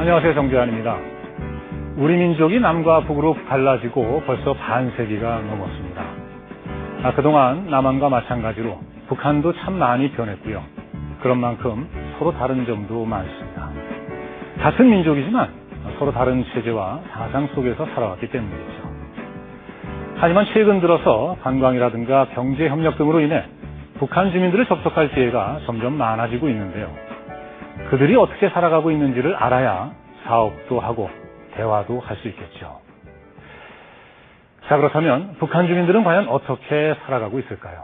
안녕하세요. 정재환입니다. 우리 민족이 남과 북으로 갈라지고 벌써 반세기가 넘었습니다. 그동안 남한과 마찬가지로 북한도 참 많이 변했고요. 그런 만큼 서로 다른 점도 많습니다. 같은 민족이지만 서로 다른 체제와 사상 속에서 살아왔기 때문이죠. 하지만 최근 들어서 관광이라든가 경제협력 등으로 인해 북한 주민들을 접촉할 기회가 점점 많아지고 있는데요. 그들이 어떻게 살아가고 있는지를 알아야 사업도 하고 대화도 할 수 있겠죠. 자, 그렇다면 북한 주민들은 과연 어떻게 살아가고 있을까요?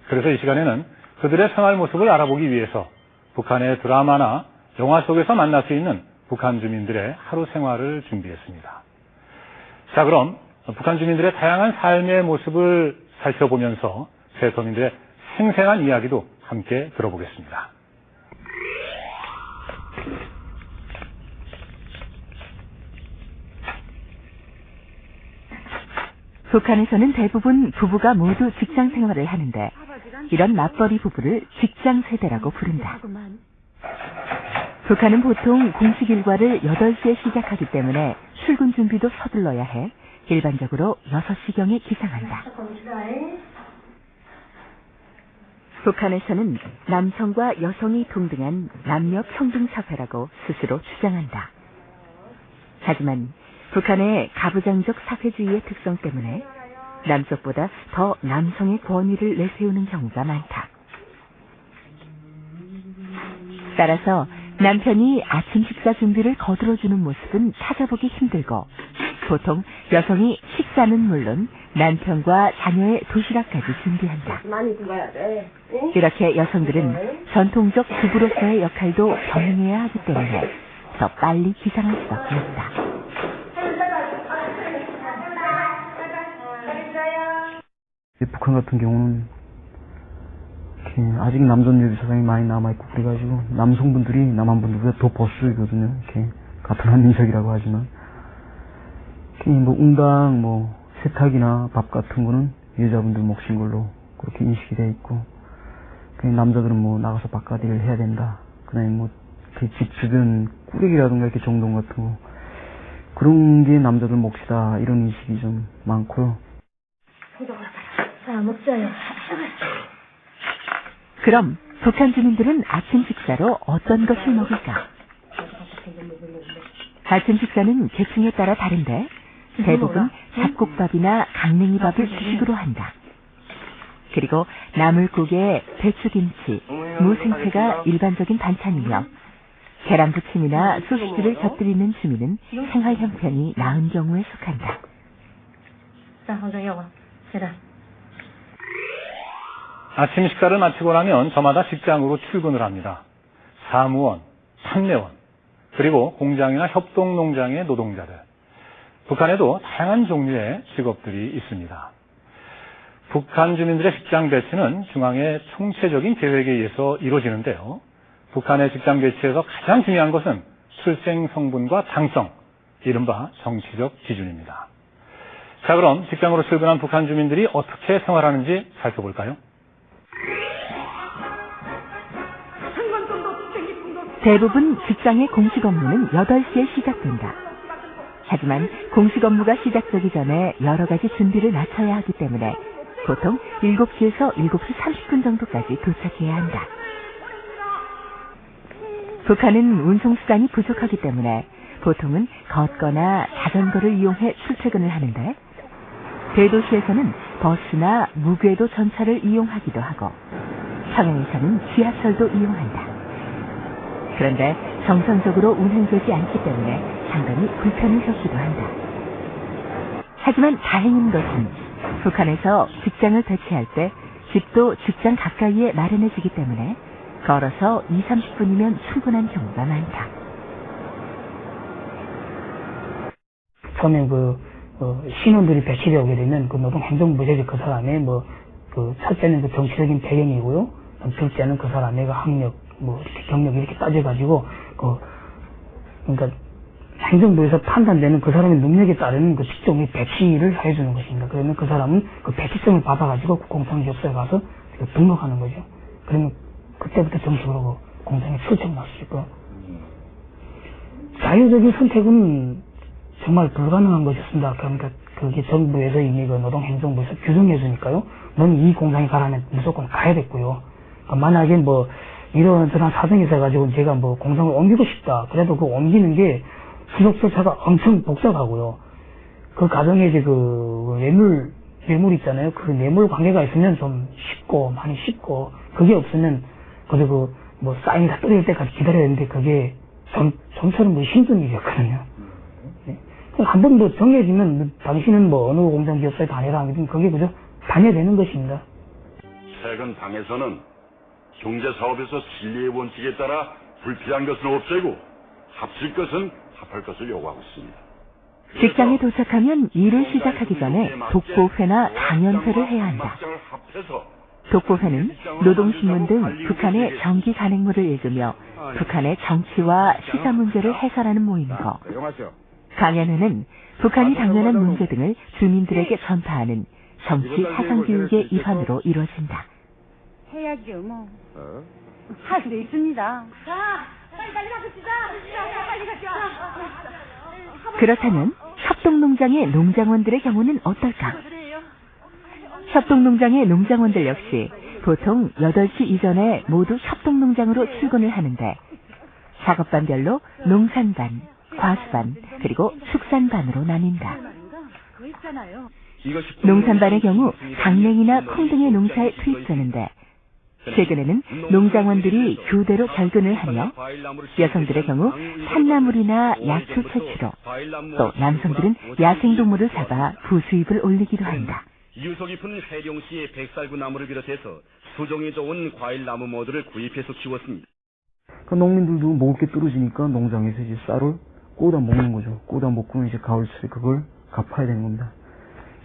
그래서 이 시간에는 그들의 생활 모습을 알아보기 위해서 북한의 드라마나 영화 속에서 만날 수 있는 북한 주민들의 하루 생활을 준비했습니다. 자, 그럼 북한 주민들의 다양한 삶의 모습을 살펴보면서 세터민들의 생생한 이야기도 함께 들어보겠습니다. 북한에서는 대부분 부부가 모두 직장 생활을 하는데 이런 맞벌이 부부를 직장 세대라고 부른다. 북한은 보통 공식 일과를 8시에 시작하기 때문에 출근 준비도 서둘러야 해 일반적으로 6시경에 기상한다. 북한에서는 남성과 여성이 동등한 남녀 평등 사회라고 스스로 주장한다. 하지만 북한의 가부장적 사회주의의 특성 때문에 남쪽보다 더 남성의 권위를 내세우는 경우가 많다. 따라서 남편이 아침 식사 준비를 거들어주는 모습은 찾아보기 힘들고 보통 여성이 식사는 물론 남편과 자녀의 도시락까지 준비한다. 이렇게 여성들은 전통적 주부로서의 역할도 병행해야 하기 때문에 더 빨리 기상할 수밖에 없다. 북한 같은 경우는 아직 남존여비 사상이 많이 남아있고 그래가지고 남성분들이 남한분들보다 더 보수이거든요. 이렇게 같은 한민족이라고 하지만 뭐 응당 뭐 세탁이나 밥 같은 거는 여자분들 몫인 걸로 그렇게 인식이 돼 있고 남자들은 뭐 나가서 바깥 일을 해야 된다. 그다음에 뭐 집 주변 꾸리기라든가 이렇게 정돈 같은 거 그런 게 남자들 몫이다 이런 인식이 좀 많고요. 자, 먹자요. 그럼 북한 주민들은 아침 식사로 어떤 것을 먹을까? 아침 식사는 계층에 따라 다른데 대부분 잡곡밥이나 강냉이밥을 주식으로 한다. 그리고 나물국에 배추김치, 무생채가 일반적인 반찬이며 계란부침이나 소시지를 곁들이는 주민은 생활 형편이 나은 경우에 속한다. 자, 황정이 와봐. 계란. 아침 식사를 마치고 나면 저마다 직장으로 출근을 합니다. 사무원, 판매원, 그리고 공장이나 협동농장의 노동자들. 북한에도 다양한 종류의 직업들이 있습니다. 북한 주민들의 직장 배치는 중앙의 총체적인 계획에 의해서 이루어지는데요. 북한의 직장 배치에서 가장 중요한 것은 출생 성분과 장성, 이른바 정치적 기준입니다. 자, 그럼 직장으로 출근한 북한 주민들이 어떻게 생활하는지 살펴볼까요? 대부분 직장의 공식 업무는 8시에 시작된다. 하지만 공식 업무가 시작되기 전에 여러 가지 준비를 마쳐야 하기 때문에 보통 7시에서 7시 30분 정도까지 도착해야 한다. 북한은 운송수단이 부족하기 때문에 보통은 걷거나 자전거를 이용해 출퇴근을 하는데 대도시에서는 버스나 무궤도 전차를 이용하기도 하고 평양에서는 지하철도 이용한다. 그런데 정상적으로 운행되지 않기 때문에 상당히 불편을 겪기도 한다. 하지만 다행인 것은 북한에서 직장을 배치할 때 집도 직장 가까이에 마련해지기 때문에 걸어서 20-30분이면 충분한 경우가 많다. 처음에 신원들이 배치되어 오게 되면 노동행정부재직 그 사람의 첫째는 정치적인 배경이고요. 둘째는 그 사람의 학력, 이렇게 경력 이렇게 따져가지고 그러니까 행정부에서 판단되는 그 사람의 능력에 따른 그 직종의 배치를 해주는 것입니다. 그러면 그 사람은 그 배치성을 받아가지고 공장기업소에 가서 등록하는 거죠. 그러면 그때부터 정식으로 공장에 출청할 수 있고요. 자유적인 선택은 정말 불가능한 것이었습니다. 그러니까 그게 정부에서 이미 그 노동행정부에서 규정해 주니까요. 넌 이 공장에 가라면 무조건 가야 됐고요. 그러니까 만약에 뭐 이런 저런 사정이 있어가지고 제가 뭐 공장을 옮기고 싶다. 그래도 그 옮기는 게 수속 절차가 엄청 복잡하고요. 그 과정에 이제 그 뇌물 있잖아요. 그 뇌물 관계가 있으면 좀 쉽고 많이 쉽고 그게 없으면 그저 그 뭐 사인이 다 떨어질 때까지 기다려야 되는데 그게 좀처럼 뭐 힘든 일이었거든요. 네. 한 번 뭐 정해지면 당신은 뭐 어느 공장 기업사에 다녀라 하면 그게 그저 다녀야 되는 것입니다. 최근 당에서는 경제사업에서 신뢰의 원칙에 따라 불필요한 것은 없애고 합칠 것은 합할 것을 요구하고 있습니다. 직장에 도착하면 일을 시작하기 전에 독보회나 당연회를 해야 한다. 독보회는 노동신문 등 북한의 정기 간행물을 읽으며 북한의 정치와 시사 문제를 해설하는 모임이고, 강연회는 북한이 당면한 문제 등을 주민들에게 전파하는 정치 사상교육의 일환으로 이루어진다. 해야죠, 뭐. 할 수 있습니다. 자, 빨리 가십시다. 빨리 가자. 그렇다면 협동농장의 농장원들의 경우는 어떨까? 협동농장의 농장원들 역시 보통 8시 이전에 모두 협동농장으로 출근을 하는데 작업반별로 농산반, 과수반, 그리고 축산반으로 나뉜다. 농산반의 경우 강냉이나 콩 등의 농사에 투입되는데 최근에는 농장원들이 교대로 결근을 하며 여성들의 경우 산나물이나 약초 채취로 또 남성들은 야생동물을 잡아 부수입을 올리기도 한다. 유서 깊은 해룡시의 백살구 나무를 비롯해서 수종이 좋은 과일나무 모두를 구입해서 키웠습니다. 그 농민들도 먹을 게 떨어지니까 농장에서 이제 쌀을 꽂아 먹는 거죠. 꽂아 먹고는 이제 가을철에 그걸 갚아야 되는 겁니다.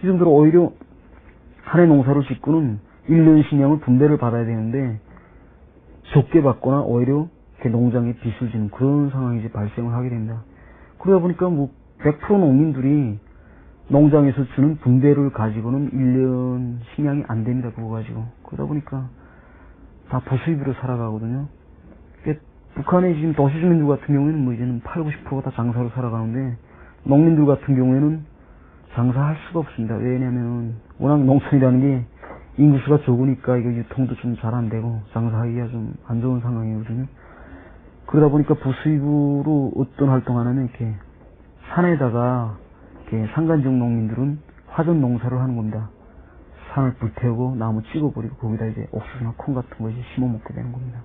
이 정도로 오히려 한 해 농사를 짓고는 1년 식량을 분배를 받아야 되는데 적게 받거나 오히려 이렇게 농장에 빚을 지는 그런 상황이 이제 발생을 하게 됩니다. 그러다 보니까 뭐 100% 농민들이 농장에서 주는 분배를 가지고는 1년 식량이 안 됩니다. 그거 가지고. 그러다 보니까 다 부수입으로 살아가거든요. 북한의 지금 도시 주민들 같은 경우에는 뭐 이제는 80, 90%가 다 장사로 살아가는데 농민들 같은 경우에는 장사할 수가 없습니다. 왜냐면 워낙 농촌이라는 게 인구수가 적으니까 이거 유통도 좀 잘 안 되고 장사하기가 좀 안 좋은 상황이거든요. 그러다 보니까 부수입으로 어떤 활동하냐면 이렇게 산에다가 이렇게 산간지역 농민들은 화전 농사를 하는 겁니다. 산을 불태우고 나무 찍어버리고 거기다 이제 옥수수나 콩 같은 거 이제 심어 먹게 되는 겁니다.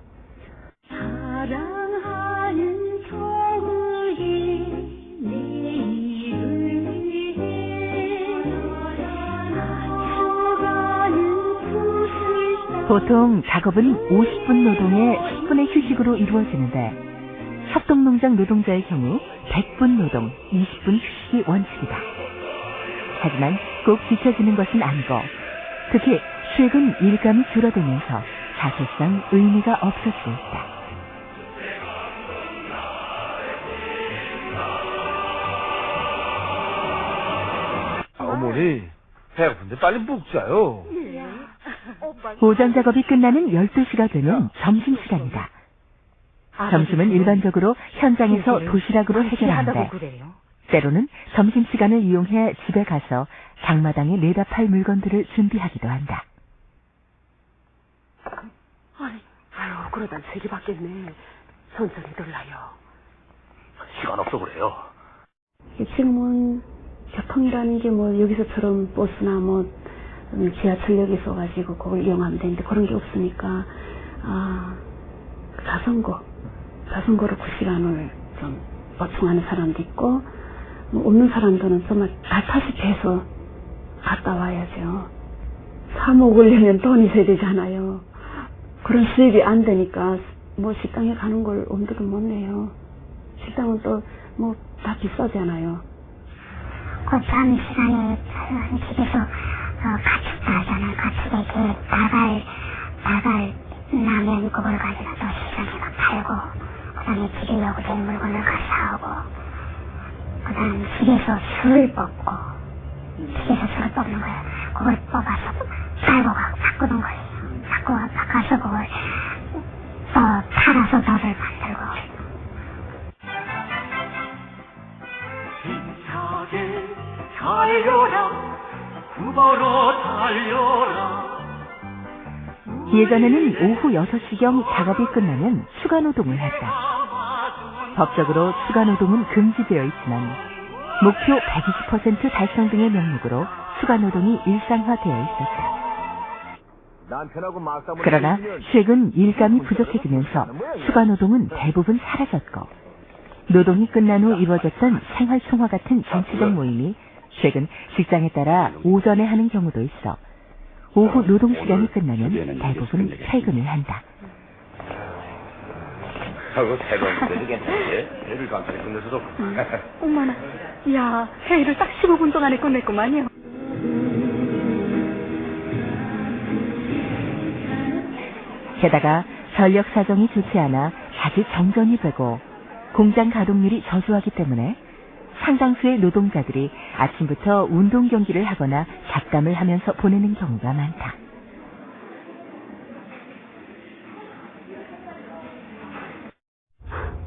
사랑하는 소울이 내일을 위해 맞춰가는 붓을 보통 작업은 50분 노동에 10분의 휴식으로 이루어지는데 협동농장 노동자의 경우 100분 노동, 20분 휴식이 원칙이다. 하지만 꼭 지켜지는 것은 아니고 특히 최근 일감이 줄어들면서 사실상 의미가 없어지고 있다. 어머니, 배고픈데 빨리 먹자요. 오전 작업이 끝나는 12시가 되면 점심시간이다. 점심은 일반적으로 현장에서 도시락으로 해결하는데 때로는 점심시간을 이용해 집에 가서 장마당에 내다 팔 물건들을 준비하기도 한다. 아유, 그러다 세기 받겠네. 천천히 들라요. 시간 없어 그래요. 지금은 교통이라는 게 뭐 여기서처럼 버스나 뭐 지하철역이 있어가지고 그걸 이용하면 되는데 그런 게 없으니까 자전거로 그 시간을 좀 보충하는 사람도 있고 뭐 없는 사람들은 정말 다차시 해서 갔다 와야죠. 사 먹으려면 돈이 있어야 되잖아요. 그런 수입이 안 되니까 뭐 식당에 가는 걸 엄두도 못 내요. 식당은 또 뭐 다 비싸잖아요. 잠 시간에 집에서 가축도 하잖아요. 가축에 나갈 라면 그걸 가지고 또 시장에 가 팔고 그다음에 집이려고 된 물건을 가서 사오고 그다음 집에서 술을 뽑고 집에서 술을 뽑는 거예요. 그걸 뽑아서 팔고 가고 바꾸는 거예요. 바꿔서 그걸 또 팔아서 덕을 만들고 달려라 구보로 달려라. 예전에는 오후 6시경 작업이 끝나면 추가노동을 했다. 법적으로 추가노동은 금지되어 있지만 목표 120% 달성 등의 명목으로 추가노동이 일상화되어 있었다. 그러나 최근 일감이 부족해지면서 추가노동은 대부분 사라졌고 노동이 끝난 후 이루어졌던 생활총화 같은 정치적 모임이 최근 직장에 따라 오전에 하는 경우도 있어 오후 노동시간이 끝나면 대부분 퇴근을 한다. 하고 퇴근도 괜찮지? 회를 간단히 끝내서도. 엄마나, 야, 회의를 딱 15분 동안에 끝냈구만요. 게다가 전력 사정이 좋지 않아 자주 정전이 되고 공장 가동률이 저조하기 때문에 상당수의 노동자들이 아침부터 운동 경기를 하거나 잡담을 하면서 보내는 경우가 많다.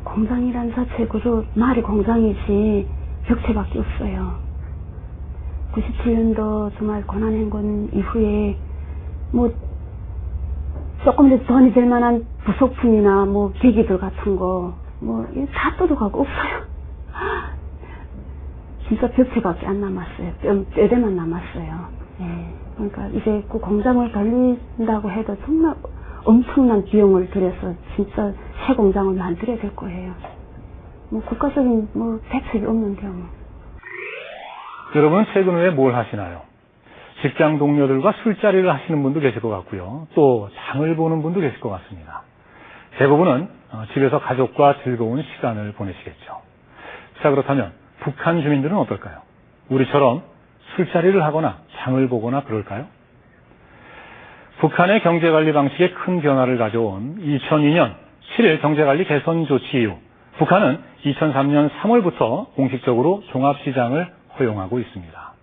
공장이란 자체고도 말이 공장이지 벽체밖에 없어요. 97년도 정말 고난행군 이후에 뭐 조금 더 돈이 될 만한 부속품이나 뭐 기기들 같은 거 뭐 다 뜯어가고 없어요. 진짜 벽체밖에 안 남았어요. 뼈대만 남았어요. 예. 그러니까 이제 그 공장을 돌린다고 해도 정말 엄청난 비용을 들여서 진짜 새 공장을 만들어야 될 거예요. 뭐 국가적인 뭐 대책이 없는데요. 뭐. 여러분은 퇴근 후에 뭘 하시나요? 직장 동료들과 술자리를 하시는 분도 계실 것 같고요. 또 장을 보는 분도 계실 것 같습니다. 대부분은 집에서 가족과 즐거운 시간을 보내시겠죠. 자, 그렇다면 북한 주민들은 어떨까요? 우리처럼 술자리를 하거나 장을 보거나 그럴까요? 북한의 경제관리 방식에 큰 변화를 가져온 2002년 7일 경제관리 개선 조치 이후 북한은 2003년 3월부터 공식적으로 종합시장을 허용하고 있습니다.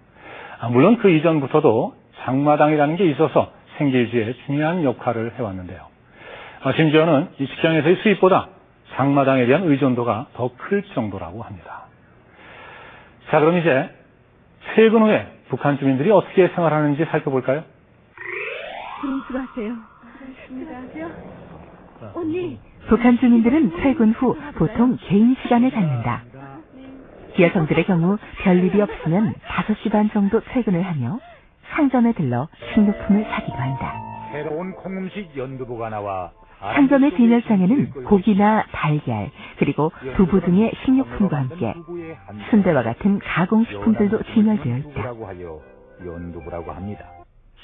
물론 그 이전부터도 장마당이라는 게 있어서 생계유지에 중요한 역할을 해왔는데요. 심지어는 이 직장에서의 수입보다 장마당에 대한 의존도가 더 클 정도라고 합니다. 자, 그럼 이제 퇴근 후에 북한 주민들이 어떻게 생활하는지 살펴볼까요? 그럼 수고하세요. 안녕하세요. 언니. 북한 주민들은 퇴근 후 보통 개인 시간을 갖는다. 여성들의 경우 별일이 없으면 5시 반 정도 퇴근을 하며 상점에 들러 식료품을 사기도 한다. 새로운 콩음식 연두부가 나와 상점의 뒷면상에는 고기나 달걀, 그리고 두부 등의 식료품과 함께 순대와 같은 가공식품들도 진열되어 있다. 연두부라고 합니다.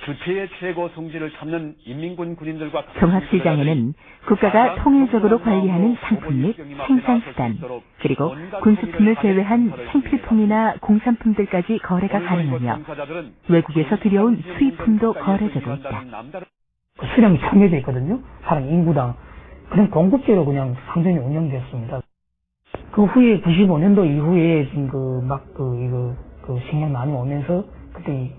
주체의 최고 성질을 찾는 인민군 군인들과 종합시장에는 국가가 통일적으로 관리하는 상품 및 생산수단, 그리고 군수품을 제외한 생필품이나 공산품들까지 거래가 가능하며 외국에서 들여온 수입품도 거래되고 있다. 수량이 참여되어 있거든요. 사람 인구당. 그냥 공급제로 그냥 상점이 운영되었습니다. 그 후에 95년도 이후에 지금 그 식량 많이 오면서 그때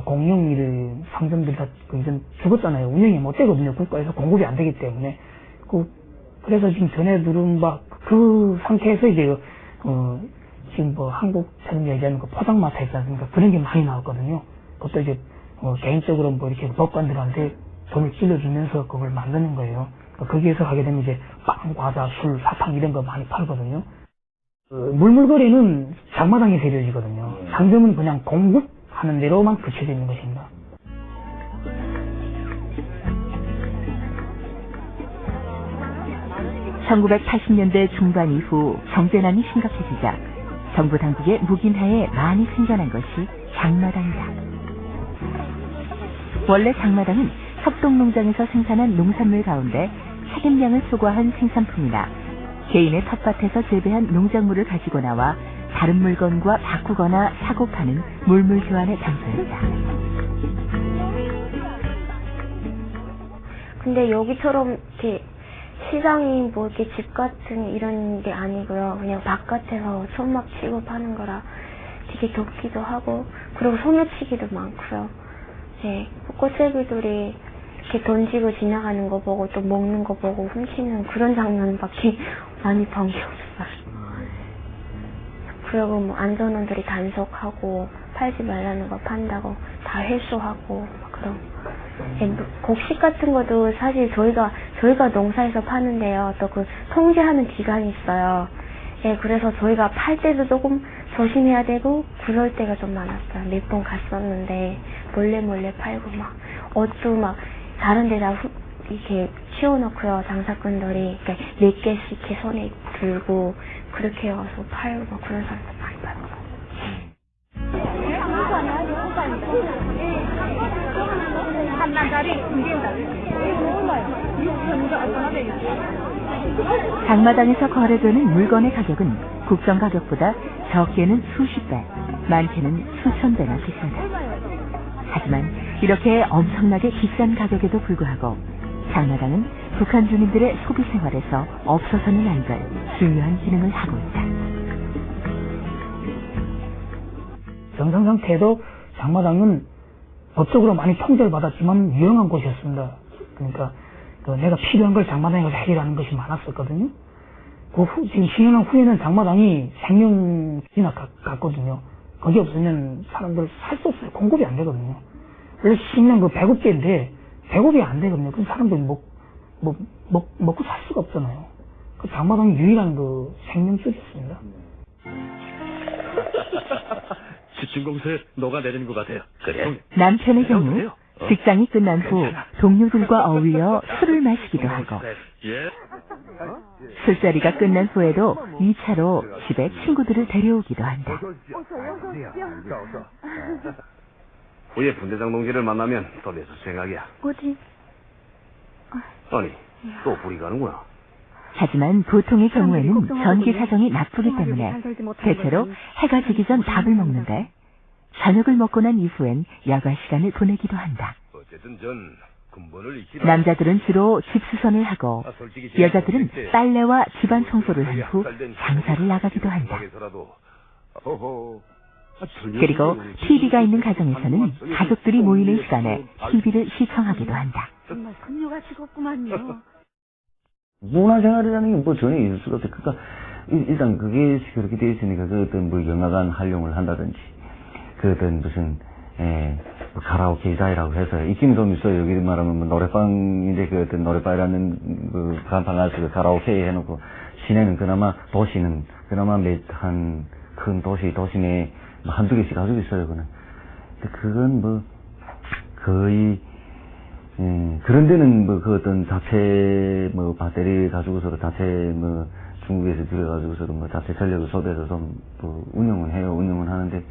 공영일 상점들이 다 이전 죽었잖아요. 운영이 못 되거든요. 국가에서 공급이 안 되기 때문에. 그래서 지금 전해들은 그 상태에서 이제 지금 한국처럼 얘기하는 포장마차 있지 않습니까? 그런 게 많이 나왔거든요. 그것도 이제 개인적으로 이렇게 법관들한테 돈을 찔러주면서 그걸 만드는 거예요. 거기에서 하게 되면 이제 빵, 과자, 술, 사탕 이런 거 많이 팔거든요. 물물거리는 장마당에서 이루어지거든요. 상점은 그냥 공급하는 대로만 그쳐져 있는 것입니다. (1980년대) 중반 이후 경제난이 심각해지자 정부 당국의 묵인하에 많이 생겨난 것이 장마당이다. 원래 장마당은 협동농장에서 생산한 농산물 가운데 책임량을 초과한 생산품이나 개인의 텃밭에서 재배한 농작물을 가지고 나와 다른 물건과 바꾸거나 사고 파는 물물 교환의 장소입니다. 근데 여기처럼 이렇게 시장이 뭐 이렇게 집 같은 이런 게 아니고요. 그냥 바깥에서 천막 치고 파는 거라 되게 덥기도 하고, 그리고 소매치기도 많고요. 네, 꽃제비들이 이렇게 던지고 지나가는 거 보고 또 먹는 거 보고 훔치는 그런 장면밖에 많이 본 게 없어요. 그리고 뭐 안전원들이 단속하고 팔지 말라는 거 판다고 다 회수하고 막 그런. 곡식 같은 것도 사실 저희가 농사에서 파는데요. 또 그 통제하는 기간이 있어요. 예, 그래서 저희가 팔 때도 조금 조심해야 되고 그럴 때가 좀 많았어요. 몇 번 갔었는데 몰래 팔고 막 옷도 막 다른 데다 이렇게 치워놓고요. 장사꾼들이 이렇게 몇 개씩 이렇게 손에 들고 그렇게 와서 팔고 막 그런 사람도 많이 봤고. 장마당에서 거래되는 물건의 가격은 국정 가격보다 적게는 수십 배, 많게는 수천 배나 비싸다. 하지만 이렇게 엄청나게 비싼 가격에도 불구하고 장마당은 북한 주민들의 소비 생활에서 없어서는 안 될 중요한 기능을 하고 있다. 정상 상태에도 장마당은 법적으로 많이 통제를 받았지만 유용한 곳이었습니다. 그러니까 내가 필요한 걸 장마당에 가서 해결하는 것이 많았었거든요. 지금 10년 후에는 장마당이 생명이나 같거든요. 거기 없으면 사람들 살 수 없어요. 공급이 안 되거든요. 원래 10년 그 배급제인데 배급이 안 되거든요. 그럼 사람들이 먹고 살 수가 없잖아요. 그 장마당이 유일한 그 생명줄이었습니다. 지층공사에 너가 내리는 것 같아요. 그래? 남편의 경우 직장이 끝난 후 동료들과 어울려 술을 마시기도 하고 술자리가 끝난 후에도 2차로 집에 친구들을 데려오기도 한다. 후에 분대장 동지를 만나면 또 내서 생각이야. 어디? 아니, 또 불이 가는구나. 하지만 보통의 경우에는 전기 사정이 나쁘기 때문에 대체로 해가 지기 전 밥을 먹는데 저녁을 먹고 난 이후엔 야간 시간을 보내기도 한다. 어쨌든 전 근본을 잊지 남자들은 주로 집수선을 하고 여자들은 빨래와 집안 청소를 한 후 장사를 나가기도 한다. 그리고 TV가 있는 가정에서는 가족들이 모이는 시간에 TV를 시청하기도 한다. 정말 금요가 즐겁구만요. 문화생활이라는 게 뭐 전혀 있을 수가 없어요. 그러니까 일단 그게 그렇게 되어 있으니까 그 어떤 뭐 영화관 활용을 한다든지 그 어떤 무슨 뭐 가라오케 자이라고 해서 있긴 좀 있어요. 여기 말하면 뭐 노래방인데 그 어떤 노래방이라는 그 간판 안에서 그 가라오케 해놓고 시내는 그나마 도시는 그나마 한 큰 도시 내에 뭐 한두 개씩 가지고 있어요. 그는. 근데 그건 뭐 거의 그런 데는 뭐 그 어떤 자체 뭐 배터리 가지고서 자체 뭐 중국에서 들여가지고서 뭐 자체 전력을 소비해서 좀 뭐 운영은 하는데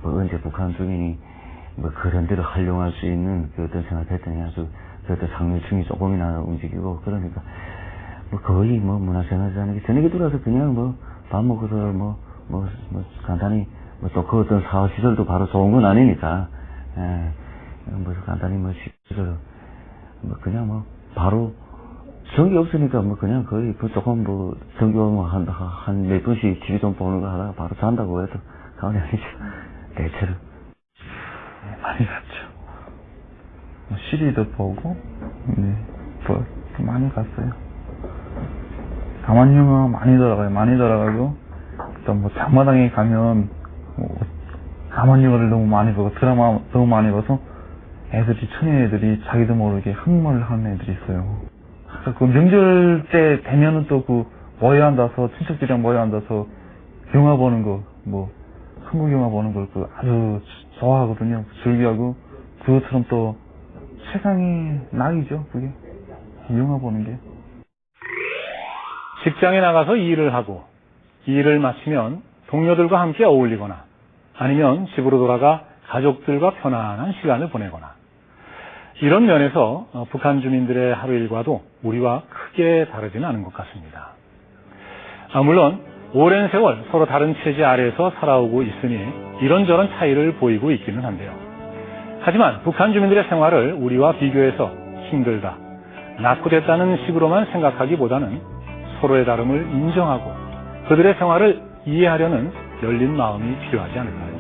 뭐 언제 북한 주민이 뭐 그런 데를 활용할 수 있는 그 어떤 생활 패턴이 아주 그 어떤 상류층이 조금이나 움직이고 그러니까 뭐 거의 뭐 문화생활이라는 게 저녁에 들어와서 그냥 뭐 밥 먹어서 뭐 간단히 뭐 또 그 어떤 사업시설도 바로 좋은 건 아니니까 뭐 간단히 뭐 시설 뭐 그냥 뭐 바로 전기 없으니까 뭐 그냥 거의 그 조금 뭐 전기 오면 한 몇 분씩 TV 좀 보는 거 하다가 바로 잔다고 해도 가만히 아니죠. 대체로 많이 갔죠. 뭐 시리도 보고 뭐 많이 갔어요. 가만영화 많이 돌아가고 또 뭐 장마당에 가면 뭐 가만영화를 너무 많이 보고 드라마 너무 많이 봐서 처녀 애들이 자기도 모르게 한국말을 하는 애들이 있어요. 그 명절 때 되면은 또 그 모여 앉아서 친척들이랑 모여 앉아서 영화 보는 거 뭐 한국 영화 보는 걸 그 아주 좋아하거든요. 즐겨하고 그것처럼 또 세상이 낙이죠. 그게 영화 보는 게. 직장에 나가서 일을 하고 일을 마치면 동료들과 함께 어울리거나 아니면 집으로 돌아가 가족들과 편안한 시간을 보내거나 이런 면에서 북한 주민들의 하루 일과도 우리와 크게 다르지는 않은 것 같습니다. 물론 오랜 세월 서로 다른 체제 아래에서 살아오고 있으니 이런저런 차이를 보이고 있기는 한데요. 하지만 북한 주민들의 생활을 우리와 비교해서 힘들다, 낙후됐다는 식으로만 생각하기보다는 서로의 다름을 인정하고 그들의 생활을 이해하려는 열린 마음이 필요하지 않을까요?